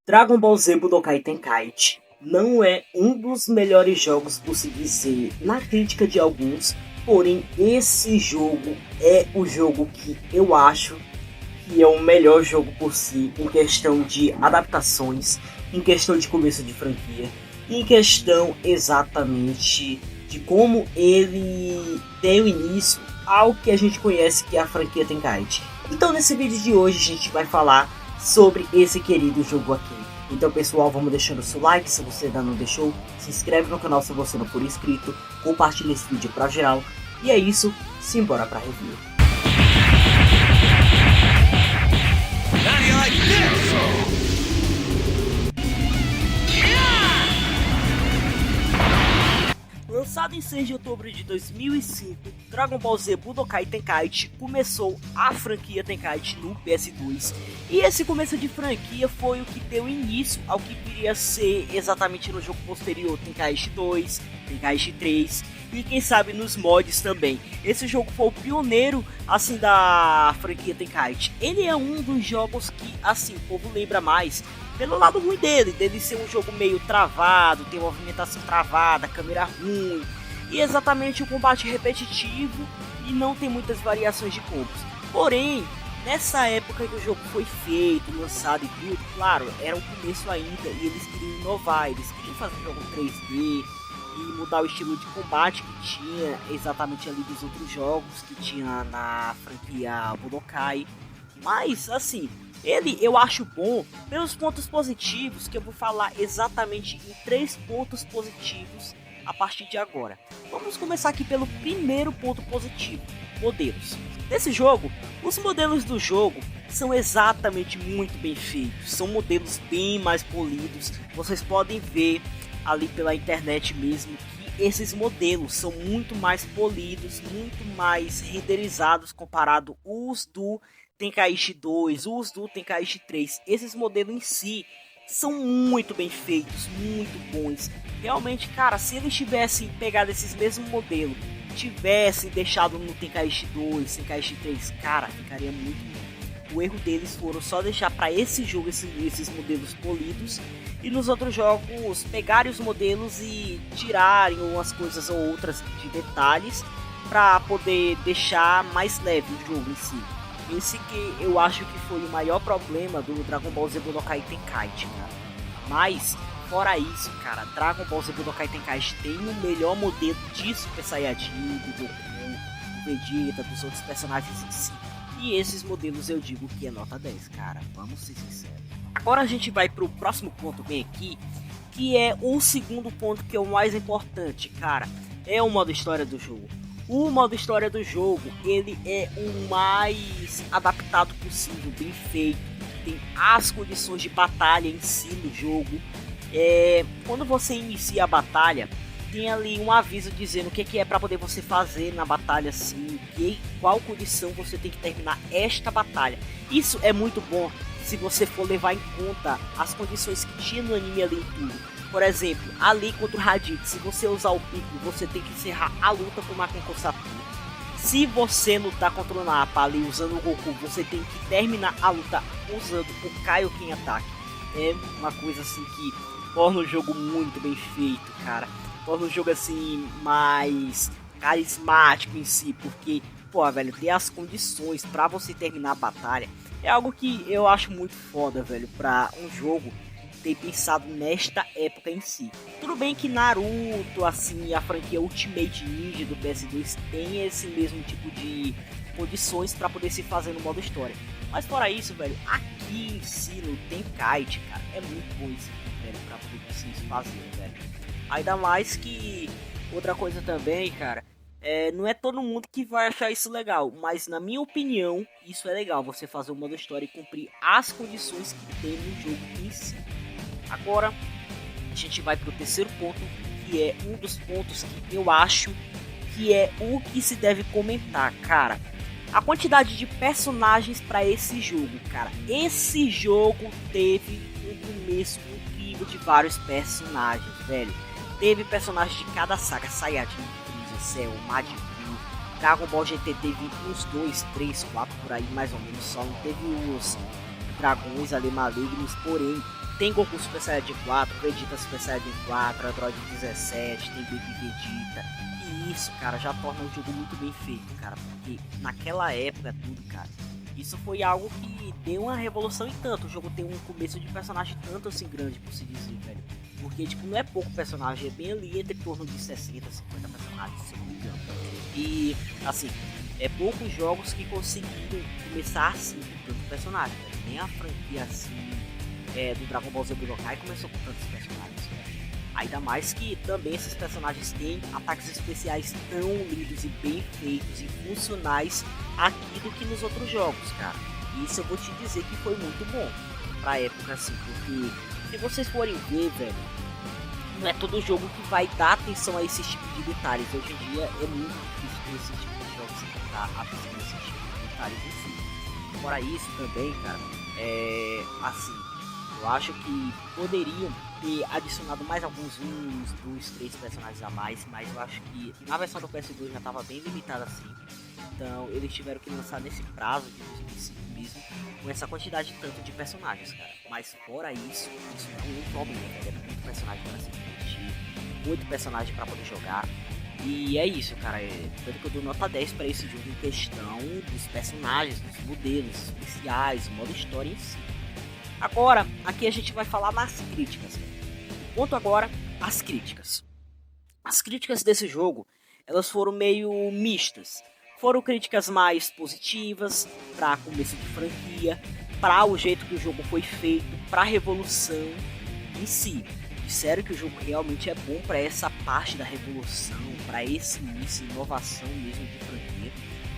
Dragon Ball Z Budokai Tenkaichi não é um dos melhores jogos por se dizer na crítica de alguns, porém esse jogo é o jogo que eu acho que é o melhor jogo por si em questão de adaptações, em questão de começo de franquia, em questão exatamente de como ele deu início ao que a gente conhece que é a franquia Tenkaichi. Então nesse vídeo de hoje a gente vai falar sobre esse querido jogo aqui. Então pessoal, vamos deixando o seu like se você ainda não deixou, se inscreve no canal se você não for inscrito, compartilha esse vídeo pra geral, e é isso, simbora pra review. Lançado em 6 de outubro de 2005, Dragon Ball Z Budokai Tenkaichi começou a franquia Tenkaichi no PS2, e esse começo de franquia foi o que deu início ao que viria a ser exatamente no jogo posterior Tenkaichi 2, Tenkaichi 3 e quem sabe nos mods também. Esse jogo foi o pioneiro assim da franquia Tenkaichi. Ele é um dos jogos que assim o povo lembra mais pelo lado ruim dele ser um jogo meio travado, tem movimentação travada, câmera ruim, e exatamente o combate repetitivo e não tem muitas variações de combos. Porém, nessa época que o jogo foi feito, lançado e tudo, claro, era o começo ainda e eles queriam inovar, eles queriam fazer um jogo 3D e mudar o estilo de combate que tinha exatamente ali dos outros jogos que tinha na franquia Budokai. Mas assim, ele eu acho bom pelos pontos positivos, que eu vou falar exatamente em 3 pontos positivos a partir de agora. Vamos começar aqui pelo primeiro ponto positivo: modelos. Nesse jogo, os modelos do jogo são exatamente muito bem feitos, são modelos bem mais polidos. Vocês podem ver ali pela internet mesmo que esses modelos são muito mais polidos, muito mais renderizados comparado os do Tenkaichi 2, os do Tenkaichi 3. Esses modelos em si são muito bem feitos, muito bons. Realmente, cara, se eles tivessem pegado esses mesmos modelos, tivessem deixado no Tenkaichi 2, Tenkaichi 3, cara, ficaria muito bom. O erro deles foram só deixar para esse jogo esses modelos polidos, e nos outros jogos pegarem os modelos e tirarem umas coisas ou outras de detalhes para poder deixar mais leve o jogo em si. Esse que eu acho que foi o maior problema do Dragon Ball Z Budokai Tenkaichi, cara. Mas, fora isso, cara, Dragon Ball Z Budokai Tenkaichi tem o melhor modelo de Super Saiyajin, do Goku, do Vegeta, dos outros personagens em si. E esses modelos eu digo que é nota 10, cara, vamos ser sinceros. Agora a gente vai pro próximo ponto bem aqui, que é o segundo ponto que é o mais importante, cara. É o modo história do jogo. O modo história do jogo, ele é o mais adaptado possível, bem feito. Tem as condições de batalha em si no jogo. Quando você inicia a batalha, tem ali um aviso dizendo o que é para poder você fazer na batalha, assim, qual condição você tem que terminar esta batalha. Isso é muito bom se você for levar em conta as condições que tinha no anime ali em tudo. Por exemplo, ali contra o Raditz, se você usar o Piccolo, você tem que encerrar a luta com o Makenko Satoru. Se você lutar contra o Nappa ali usando o Goku, você tem que terminar a luta usando o Kaioken Attack. É uma coisa assim que torna o jogo muito bem feito, cara. Torna o jogo assim mais carismático em si, porque, pô, velho, ter as condições pra você terminar a batalha é algo que eu acho muito foda, velho, pra um jogo ter pensado nesta época em si. Tudo bem que Naruto, assim, a franquia Ultimate Ninja do PS2 tem esse mesmo tipo de condições para poder se fazer no modo história. Mas fora isso, velho, aqui em si no Tenkaichi, cara, é muito bom isso aqui, velho, pra poder vocês fazerem, velho. Ainda mais que outra coisa também, cara, não é todo mundo que vai achar isso legal, mas na minha opinião, isso é legal, você fazer o modo história e cumprir as condições que tem no jogo em si. Agora, a gente vai para o terceiro ponto, que é um dos pontos que eu acho que é o que se deve comentar, cara. A quantidade de personagens para esse jogo, cara. Esse jogo teve um começo incrível de vários personagens, velho. Teve personagens de cada saga, Saiyajin, Freeza, Cell, Majin Buu, Dragon Ball GT teve uns 2, 3, 4 por aí, mais ou menos, só não teve os dragões ali malignos, porém tem Goku Super Saiyajin 4, Vegeta Super Saiyajin 4, Android 17, tem Baby Vegeta. E isso, cara, já torna o jogo muito bem feito, cara, porque naquela época tudo, cara, isso foi algo que deu uma revolução em tanto. O jogo tem um começo de personagem tanto assim grande, por se dizer, velho. Porque, tipo, não é pouco personagem, é bem ali entre torno de 60, 50 personagens, se eu não me engano. E, assim, é poucos jogos que conseguiram começar assim com tanto personagem, velho. Nem a franquia assim do Dragon Ball Z Budokai começou com tantos personagens, velho. Ainda mais que também esses personagens têm ataques especiais tão lindos e bem feitos e funcionais aqui do que nos outros jogos, cara. E isso eu vou te dizer que foi muito bom pra época, assim, porque se vocês forem ver, velho, não é todo jogo que vai dar atenção a esse tipo de detalhes. Hoje em dia é muito difícil ter esse tipo de jogos que dar atenção a esse tipo de detalhes em si. Fora isso também, cara, assim, eu acho que poderiam ter adicionado mais alguns 2, 3 personagens a mais, mas eu acho que na versão do PS2 já estava bem limitada assim. Então eles tiveram que lançar nesse prazo de 2005 mesmo, com essa quantidade tanto de personagens, cara. Mas fora isso não é um problema, cara. É muito personagem para se divertir, muito personagem para poder jogar. E é isso, cara. Tanto que eu dou nota 10 para esse jogo em questão dos personagens, dos modelos especiais, o modo história em si. Agora, aqui a gente vai falar nas críticas. Ponto agora, as críticas. As críticas desse jogo, elas foram meio mistas. Foram críticas mais positivas para começo de franquia, para o jeito que o jogo foi feito, para a revolução em si. Disseram que o jogo realmente é bom para essa parte da revolução, para esse início, inovação mesmo de franquia.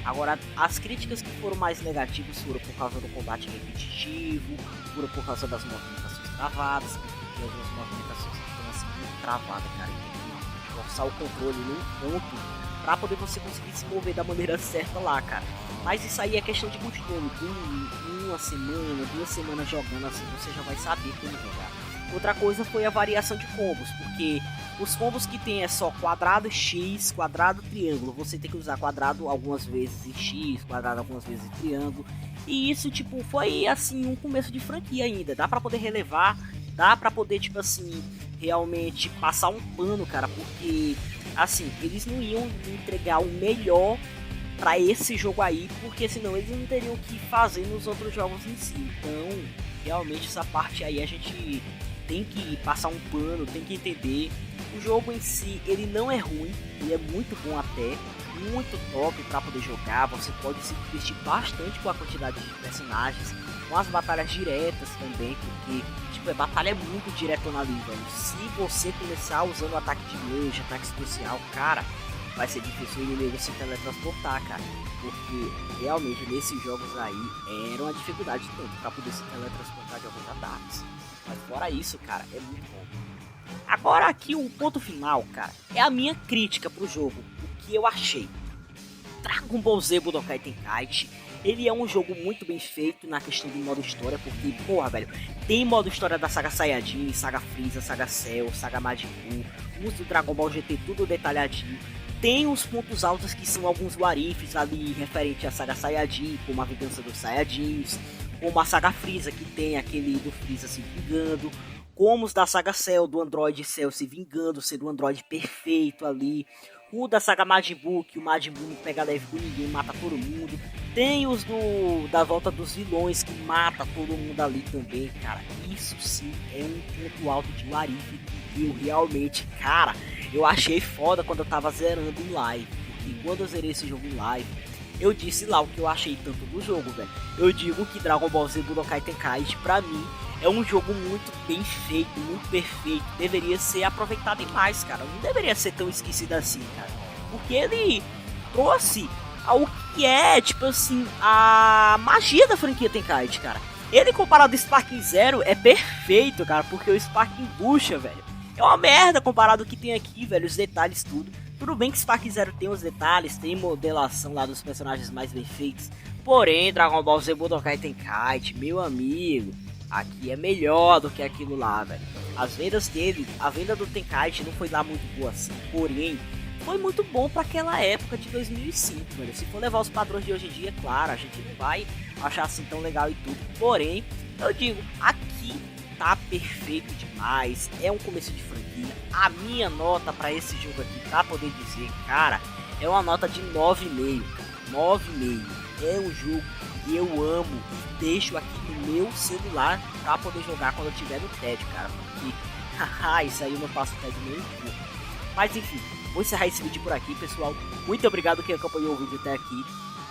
Agora, as críticas que foram mais negativas foram por causa do combate repetitivo, foram por causa das movimentações travadas, porque algumas movimentações estão assim muito travadas, cara, tem que forçar o controle num ponto pra poder você conseguir se mover da maneira certa lá, cara. Mas isso aí é questão de costume, com uma semana, 2 semanas jogando assim, você já vai saber como jogar. Outra coisa foi a variação de combos, porque os combos que tem é só quadrado, X, quadrado, triângulo. Você tem que usar quadrado algumas vezes em X, quadrado algumas vezes em triângulo. E isso, tipo, foi assim um começo de franquia ainda. Dá pra poder relevar, dá pra poder, tipo assim, realmente passar um pano, cara. Porque, assim, eles não iam entregar o melhor pra esse jogo aí, porque senão eles não teriam o que fazer nos outros jogos em si. Então, realmente essa parte aí a gente tem que passar um pano, tem que entender. O jogo em si, ele não é ruim, ele é muito bom até, muito top para poder jogar. Você pode se divertir bastante com a quantidade de personagens, com as batalhas diretas também, porque tipo, a batalha é muito diretona ali, velho. Se você começar usando ataque de range, ataque especial, cara, vai ser difícil o inimigo se teletransportar, cara. Porque realmente nesses jogos aí era uma dificuldade tanto para poder se teletransportar de alguns ataques. Mas fora isso, cara, é muito bom. Agora aqui o ponto final, cara, é a minha crítica pro jogo, o que eu achei. Dragon Ball Z Budokai Tenkaichi, ele é um jogo muito bem feito na questão do modo história, porque, porra, velho, tem modo história da saga Saiyajin, saga Freeza, saga Cell, saga Majin Buu, uso do Dragon Ball GT tudo detalhadinho. Tem os pontos altos que são alguns warifs ali referente à saga Saiyajin, como a vingança dos Saiyajins, como a saga Freeza, que tem aquele do Freeza se vingando, como os da saga Cell, do Android Cell se vingando, sendo um Android perfeito ali. O da saga Majin Buu, que o Majin Buu não pega leve com ninguém, mata todo mundo. Tem os da volta dos vilões, que mata todo mundo ali também, cara. Isso sim é um ponto alto de Warif que eu realmente, cara, eu achei foda quando eu tava zerando em live. Porque quando eu zerei esse jogo em live, eu disse lá o que eu achei tanto do jogo, velho. Eu digo que Dragon Ball Z Budokai Tenkaichi, pra mim, é um jogo muito bem feito, muito perfeito. Deveria ser aproveitado mais, cara. Não deveria ser tão esquecido assim, cara. Porque ele trouxe ao que é, tipo assim, a magia da franquia Tenkaichi, cara. Ele comparado ao Sparking Zero é perfeito, cara. Porque o Sparking Bucha, velho, é uma merda comparado ao que tem aqui, velho. Os detalhes, tudo. Tudo bem que Sparking Zero tem os detalhes, tem modelação lá dos personagens mais bem feitos. Porém, Dragon Ball Z Budokai Tenkaichi, meu amigo, aqui é melhor do que aquilo lá, velho. As vendas dele, a venda do Tenkaichi não foi lá muito boa assim. Porém, foi muito bom para aquela época de 2005, velho. Se for levar os padrões de hoje em dia, claro, a gente não vai achar assim tão legal e tudo. Porém, eu digo, aqui tá perfeito demais. É um começo de franquia. A minha nota para esse jogo aqui, pra poder dizer, cara, é uma nota de 9,5, cara. 9,5. É um jogo que eu amo e deixo aqui no meu celular pra poder jogar quando eu tiver no TED, cara. Porque, haha, isso aí eu não passo o TED nem um pouco. Mas enfim, vou encerrar esse vídeo por aqui, pessoal. Muito obrigado quem acompanhou o vídeo até aqui.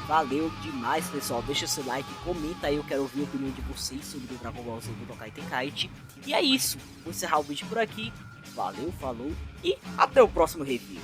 Valeu demais, pessoal. Deixa seu like, comenta aí, eu quero ouvir a opinião de vocês sobre o Dragon Ball Z Budokai Tenkaichi. E é isso, vou encerrar o vídeo por aqui. Valeu, falou e até o próximo review.